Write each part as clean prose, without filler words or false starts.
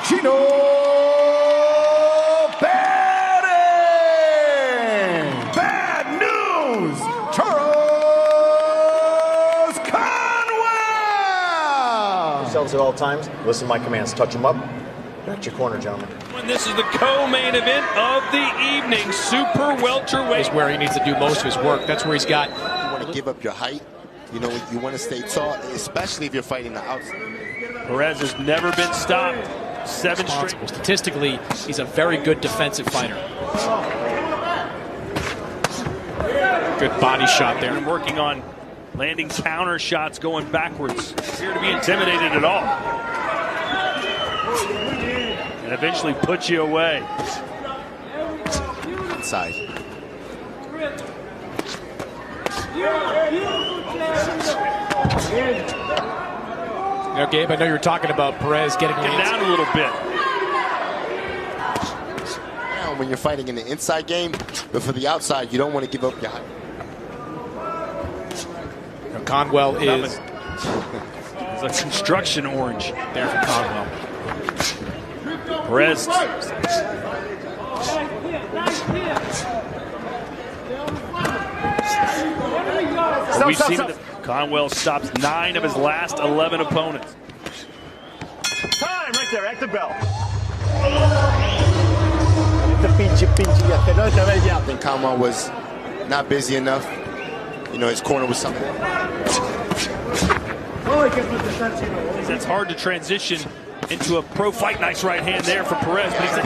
Chino Perez. Bad news, Charles Conwell. Yourselves at all times. Listen to my commands. Touch them up. Back to your corner, gentlemen. And this is the co-main event of the evening. Super welterweight. Is where he needs to do most of his work. That's where he's got. You want to give up your height. You know, you want to stay tall, especially if you're fighting the outside. Perez has never been stopped. 7 straight. Statistically, he's a very good defensive fighter. Good body shot there. And working on landing counter shots going backwards. Appear to be intimidated at all. And eventually put you away. Inside. Now, Gabe, I know you were talking about Perez getting down a little bit. Now, when you're fighting in the inside game, but for the outside, you don't want to give up your height. Now, Conwell is. It's a construction orange there for Conwell. Perez. We've seen that Conwell stops 9 of his last 11 opponents. Time right there. At the bell. I think Conwell was not busy enough. You know, his corner was something. It's hard to transition into a pro fight. Nice right hand there for Perez, but he's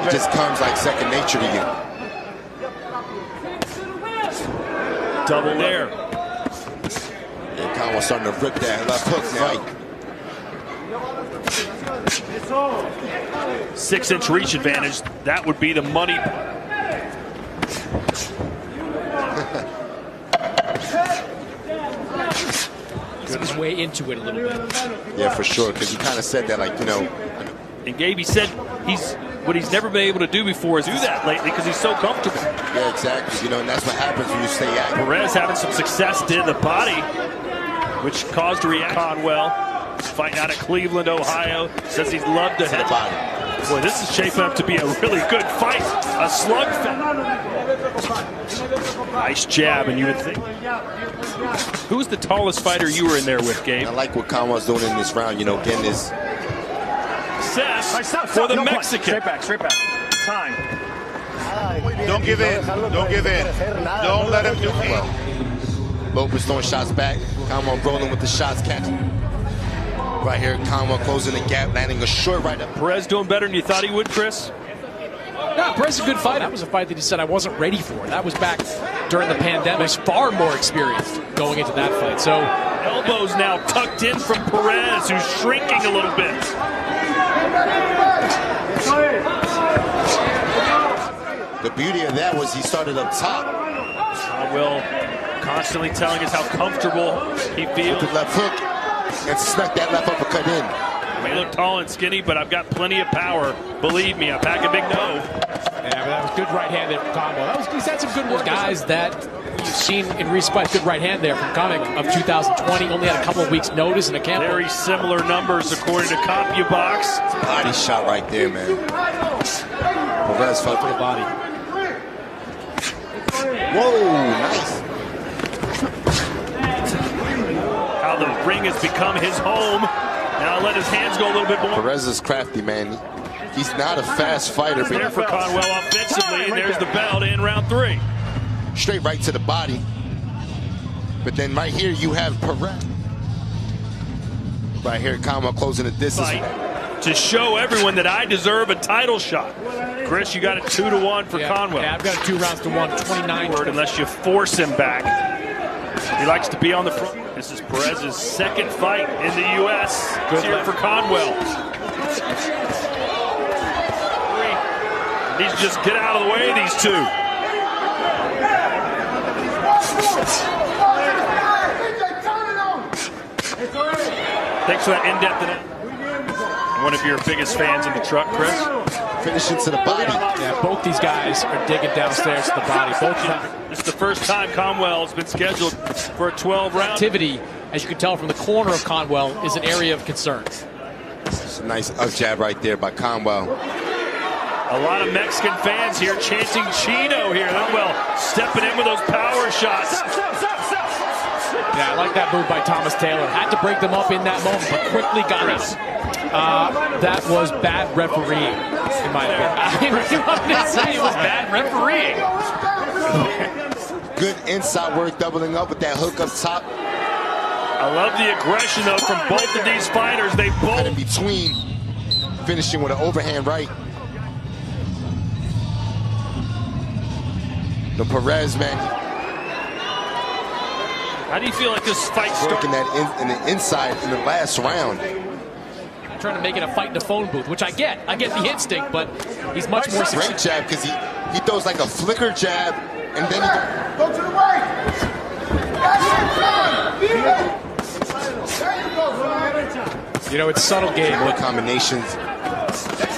It just comes like second nature to you. Double there. And Conwell starting to rip that left hook fight. 6-inch reach advantage. That would be the money. His way into it a little bit. Yeah, for sure, because he kind of said that, like, you know. And Gabe, he said what he's never been able to do before is do that lately because he's so comfortable. Yeah, exactly. You know, and that's what happens when you stay active. Perez having some success to the body, which caused a reaction. Conwell, fighting out of Cleveland, Ohio, says he'd love to hit. Boy, this is shaping up to be a really good fight. A slugfest. Nice jab, and you would think. Who's the tallest fighter you were in there with, Gabe? I like what Conwell's doing in this round. You know, getting this. For the Mexican. Straight back, straight back. Time. Don't give in. Don't give in. Don't let him do it. Lopez throwing shots back. Conwell rolling with the shots, catching. Right here, Conwell closing the gap, landing a short right up. Perez doing better than you thought he would, Chris? No, Perez is a good fighter. That was a fight that he said I wasn't ready for. That was back during the pandemic. He's far more experienced going into that fight. So elbows now tucked in from Perez, who's shrinking a little bit. The beauty of that was he started up top. Conwell constantly telling us how comfortable he feels. With the left hook and snuck that left uppercut in. I may look tall and skinny, but I've got plenty of power. Believe me, I pack a big no. Yeah, but that was good right hand there from Conwell. He's had some good work. Guys that you've seen in recent fights, good right hand there from comic of 2020. Only had a couple of weeks' notice and a camp. Very similar numbers according to CompuBox. Body shot right there, man. Perez felt for the body. Whoa, nice. How the ring has become his home. Now let his hands go a little bit more. Perez is crafty, man. He's not a fast fighter. But there for Conwell offensively, and there's the bell to end round 3. Straight right to the body. But then right here you have Perez. Right here, Conwell closing the distance. To show everyone that I deserve a title shot. Chris, you got it 2-1 for Conwell. Yeah, I've got it 2 rounds to 1, 29. Unless you force him back. He likes to be on the front. This is Perez's second fight in the U.S. Good here for Conwell. Needs to just get out of the way of these two. Thanks for that in-depth. One of your biggest fans in the truck, Chris. Finishing to the body. Yeah, both these guys are digging downstairs to the body. Both of them. This is the first time Conwell has been scheduled for a 12-round. Activity, as you can tell from the corner of Conwell, is an area of concern. It's a nice up jab right there by Conwell. A lot of Mexican fans here chanting Chino here. Conwell stepping in with those power shots. Yeah, I like that move by Thomas Taylor. Had to break them up in that moment, but quickly got it. That was bad refereeing, in my opinion. I didn't say it was bad refereeing. Good inside work, doubling up with that hook up top. I love the aggression, though, from both of these fighters. They both in between, finishing with an overhand right. The Perez, man. How do you feel like this fight working that in the inside in the last round? Trying to make it a fight in the phone booth, which I get. I get the instinct, but he's much more successful. Great jab, because he throws like a flicker jab, and then he Go to the right. You know, it's subtle game. More combinations.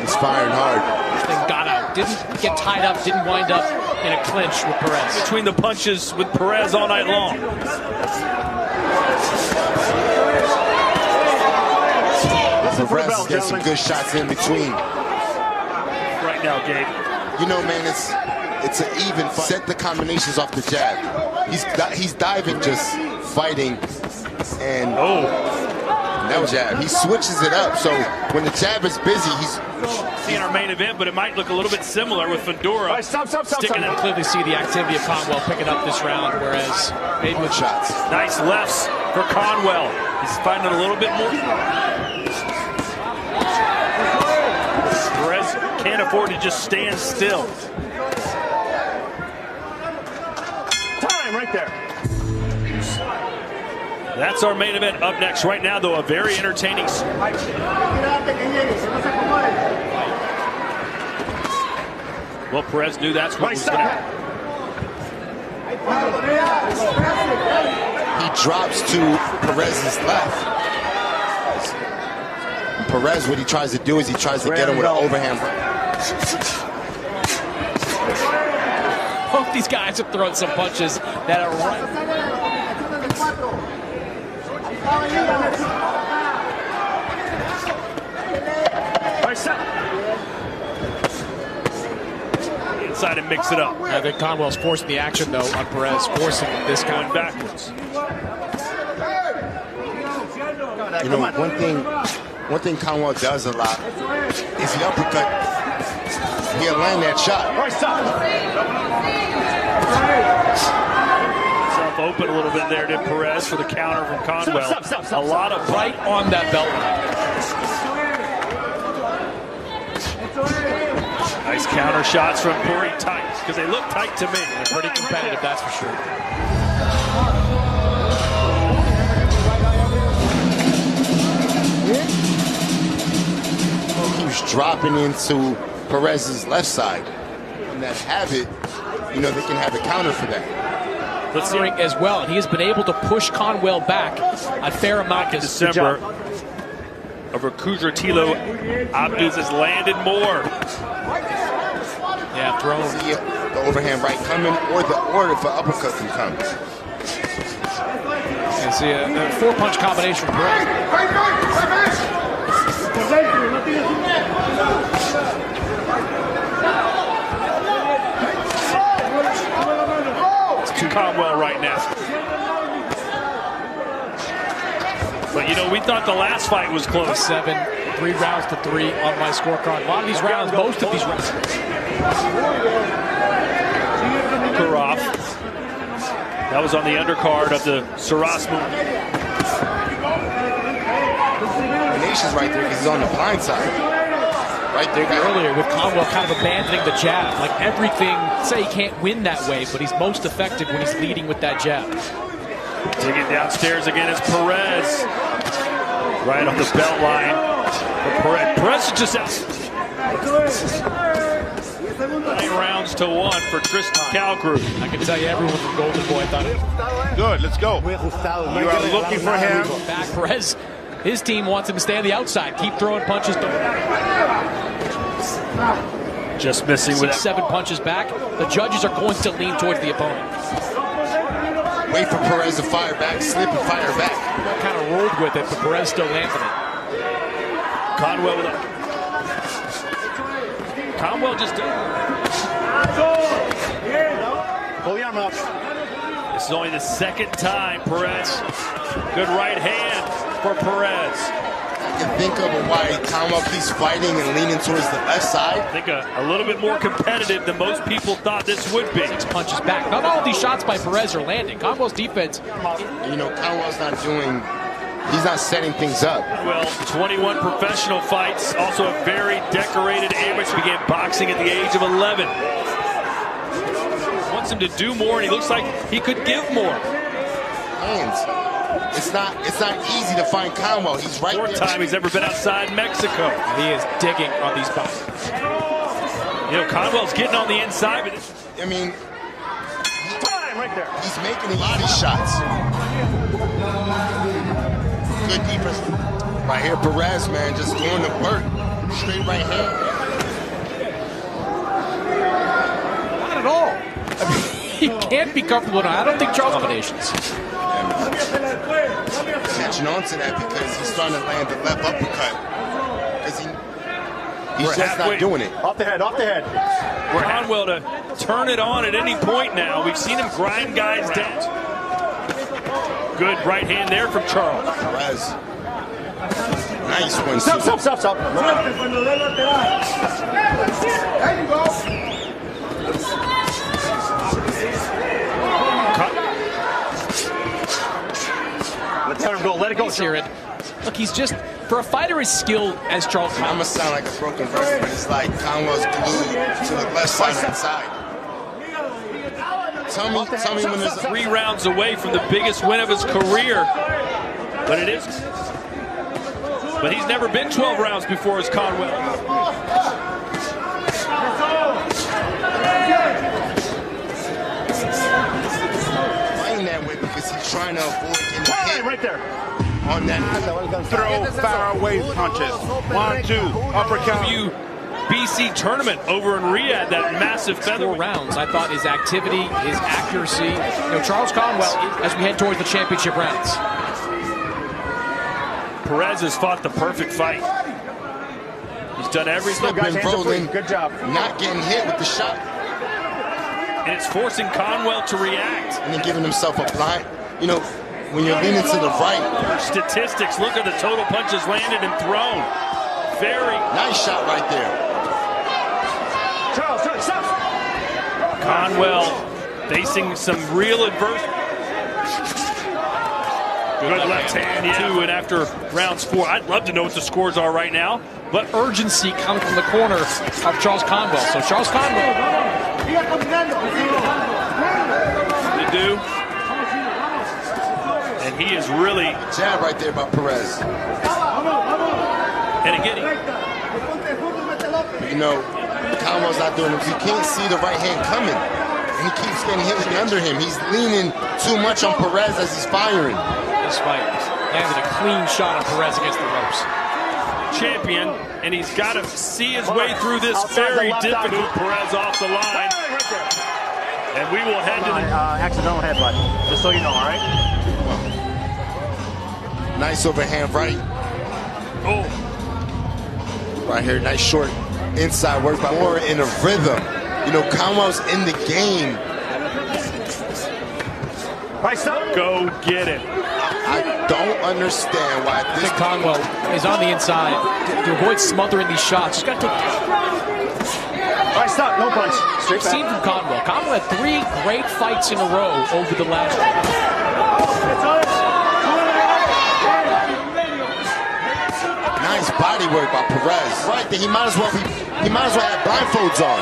He's firing hard. Then got out. Didn't get tied up. Didn't wind up in a clinch with Perez. Between the punches with Perez all night long. Perez gets some good shots in between. Right now, Gabe. You know, man, it's an even fight. Set the combinations off the jab. He's diving, just fighting, and no jab. He switches it up. So when the jab is busy, he's in our main event, but it might look a little bit similar with Fedora. Stop. Sticking in. Clearly see the activity of Conwell picking up this round, whereas made with shots. Nice lefts for Conwell. He's finding a little bit more. Perez can't afford to just stand still. Time right there. That's our main event. Up next right now, though, a very entertaining. Well, Perez knew that's what was going to happen. He drops to Perez's left. Perez, what he tries to do is he tries to get him with an overhand. Both these guys have thrown some punches that are right. Inside and mix it up. I think Conwell's forcing the action, though, on Perez, forcing this kind of backwards. You know, one thing Conwell does a lot is the uppercut. He'll land that shot. Open a little bit there, did Perez for the counter from Conwell. A lot of right on that belt line. Nice counter shots from pretty tight, because they look tight to me. They're pretty competitive, that's for sure. He was dropping into Perez's left side. And that habit, you know, they can have a counter for that. Countering as well, and he has been able to push Conwell back a fair amount. In December, over Kudratilo, Abduz has landed more. Yeah, thrown. See the overhand right coming, or the uppercut can come. You see a 4-punch combination from Perez. Conwell right now. But you know, we thought the last fight was close. 7, 3 rounds to 3 on my scorecard. A lot of these rounds, most of these rounds. Kurov. That was on the undercard of the Sarasmu. Nation's right there because he's on the blind side. Right there, earlier with Conwell kind of abandoning the jab. Like everything, say he can't win that way, but he's most effective when he's leading with that jab. Taking downstairs again is Perez. Right on the belt line. Perez is just 9 rounds to 1 for Tristan Calgary. I can tell you everyone from Golden Boy thought it. Good, let's go. You are looking for him. Back Perez. His team wants him to stay on the outside. Keep throwing punches. Just missing with 7 punches back. The judges are going to lean towards the opponent. Wait for Perez to fire back, slip and fire back. Kind of rolled with it, but Perez still landing it. Conwell with a... Conwell just... Pull the arm out. This is only the second time Perez. Good right hand for Perez. I can think of why Conwell keeps fighting and leaning towards the left side. I think a little bit more competitive than most people thought this would be. 6 punches back. Not all of these shots by Perez are landing. Conwell's defense. You know, Conwell's not doing, he's not setting things up. Well, 21 professional fights, also a very decorated amateur. Began boxing at the age of 11. Wants him to do more, and he looks like he could give more. Hands. It's not easy to find Conwell. He's right there. Fourth time he's ever been outside Mexico. He is digging on these bodies. You know, Conwell's getting on the inside, but I mean, Time right there. he's making a lot of shots. Good defense. Right here, Perez, man, just doing the work. Straight right hand. Not at all. I mean, he can't be comfortable now. I don't think Charles combinations. Catching on to that because he's starting to land the left uppercut. Because he's just not doing it. Off the head, off the head. Conwell to turn it on at any point now. We've seen him grind guys down. Good right hand there from Charles. Perez. Nice one. Stop. There you go. Let him go. Let it go. Hear it. Look, he's just, for a fighter as skilled as Charles I'm Conwell. gonna sound like a broken record, but it's like Conwell's glued to the left side of the side. Tell me when there's 3 rounds away from the biggest win of his career. But it is. But he's never been 12 rounds before as Conwell. playing that way because he's trying to avoid getting hit Right there. on that. Throw far away punches. 1, 2, uppercut. BC tournament over in Riyadh, that massive featherweight. 4 rounds. I thought his activity, his accuracy. You know, Charles Conwell, as we head towards the championship rounds. Perez has fought the perfect fight. He's done everything. Been rolling, Good job. not getting hit with the shot, And it's forcing Conwell to react. and then giving himself a blind. You know, when you're leaning to the right, Statistics, look at the total punches landed and thrown. Very nice shot right there. Charles, stop. Conwell facing some real adversity. Good left hand, too, and after rounds 4, I'd love to know what the scores are right now. But urgency coming from the corner of Charles Conwell. So Charles Conwell. They do. And he is really, Jab right there by Perez. and again, You know, Conwell's not doing it. You can't see the right hand coming, and he keeps getting hit with the under him. He's leaning too much on Perez as he's firing. This fight landed a clean shot on Perez against the ropes. champion, and he's got to see his way through this very difficult Perez off the line. And we will head to the Accidental headbutt. Just so you know, all right? Nice overhand right. oh, Right here, nice short inside work by more in a rhythm. You know, Conwell's in the game. Right, stop. go get it. I don't understand why I this think Conwell is on the inside to avoid smothering these shots. Just got to take. Right, stop. No punch. Straight We've seen from Conwell. Conwell had 3 great fights in a row over the last. nice body work by Perez. Right there, he might as well have blindfolds on.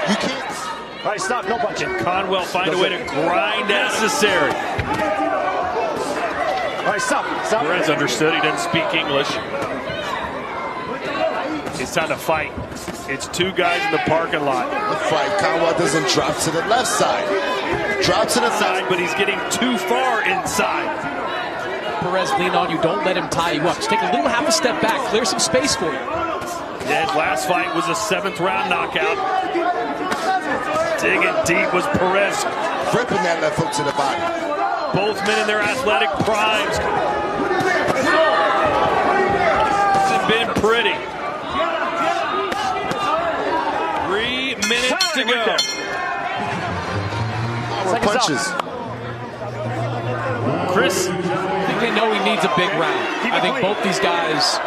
You can't. Right, stop. No punching. Conwell find a way to grind necessary. Right, stop. Stop. Perez understood. He doesn't speak English. It's time to fight. It's 2 guys in the parking lot. The fight, Conwell doesn't drop to the left side. Drop to the Side, but he's getting too far inside. Perez lean on you. Don't let him tie you up. Just take a little half a step back. Clear some space for you. Yeah, his last fight was a 7th round knockout. Digging deep was Perez. Ripping that left hook to the body. Both men in their athletic primes. It's been pretty. minutes to go. Power punches. Chris, I think they know he needs a big round. I think both these guys,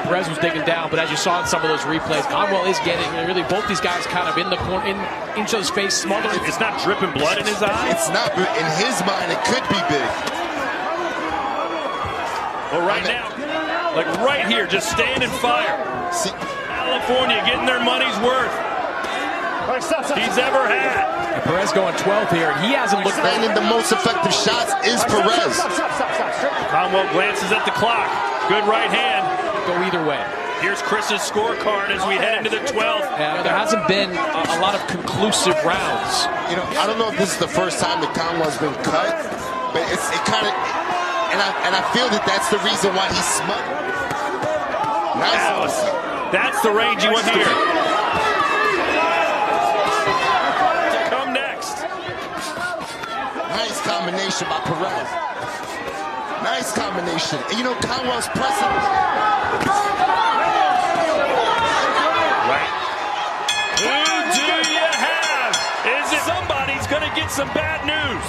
Perez was digging down, but as you saw in some of those replays, Conwell is getting really both these guys kind of in the corner, in each other's face, smothering. it's not dripping blood in his eyes. It's not, but in his mind, it could be big. Well, right now, like right here, just stand and fire. See, California getting their money's worth. All right, stop. He's ever had. And Perez going 12 here, and he hasn't looked great. landing the most effective shots is Perez. Stop. Conwell glances at the clock. Good right hand. Go either way. Here's Chris's scorecard as we head into the 12th. Yeah, there hasn't been a lot of conclusive rounds. You know, I don't know if this is the first time that Conwell's been cut, but it kind of, and I feel that that's the reason why he's smothered. Nice. That's the range you want to hear. Come next. Nice combination by Perez. Nice combination. And you know, Conwell's pressing. Right. Who do you have? Is it somebody's going to get some bad news?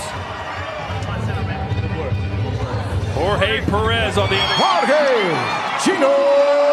Jorge Perez on the other. Jorge Chino